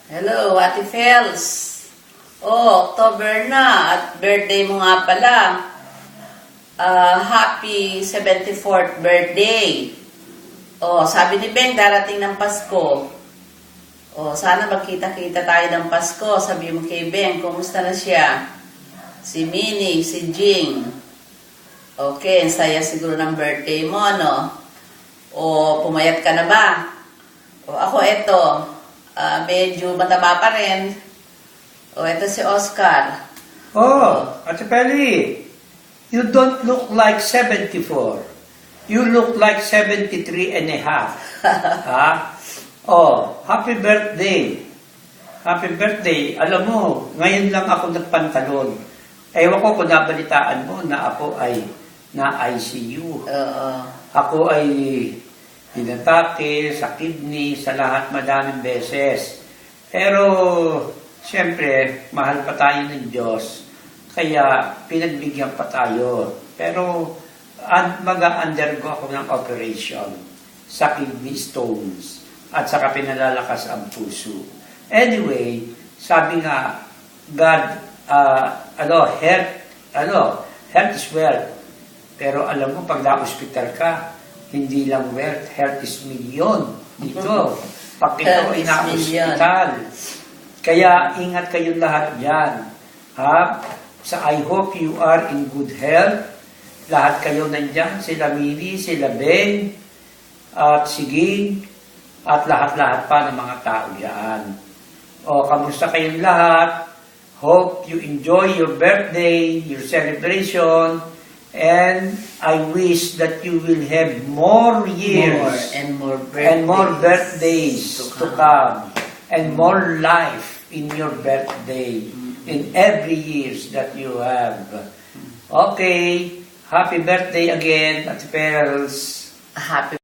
Hello, Ate Fels. Oh, October na at birthday mo nga pala. Happy 74th birthday. Oh, sabi ni Beng, darating ng Pasko. Oh, sana magkita-kita tayo ng Pasko. Sabi mo kay Beng, kumusta na siya? Si Minnie, si Jing. Okay, ang saya siguro ng birthday mo, no? O, pumayat ka na ba? O, ako eto. Medyo mataba pa rin. O, eto si Oscar. Oh, Ate Peli, you don't look like 74. You look like 73 and a half. Ha? Oh, happy birthday. Happy birthday. Alam mo, ngayon lang ako nagpantalon. Ewan ko kung nabalitaan mo na ako ay na-ICU. Ako ay inatake sa kidney, sa lahat madaming beses. Pero, siyempre, mahal pa tayo ng Diyos. Kaya, pinagbigyan pa tayo. Pero, mag-undergo ako ng operation sa kidney stones at saka pinalalakas ang puso. Anyway, sabi nga, God, health is wealth. Pero alam mo, pag na-hospital ka, hindi lang wealth, health is million. Dito, pag ito ay na-hospital. Kaya ingat kayong lahat dyan. Ha? I hope you are in good health. Lahat kayo nandyan, sila Mili, sila Ben, at si Ging, at lahat-lahat pa ng mga tao dyan. O, kamusta kayong lahat? Hope you enjoy your birthday, your celebration, and I wish that you will have more years more birthdays to come, and more life in your birthday, in every years that you have. Okay, happy birthday again, Ate Pels. Happy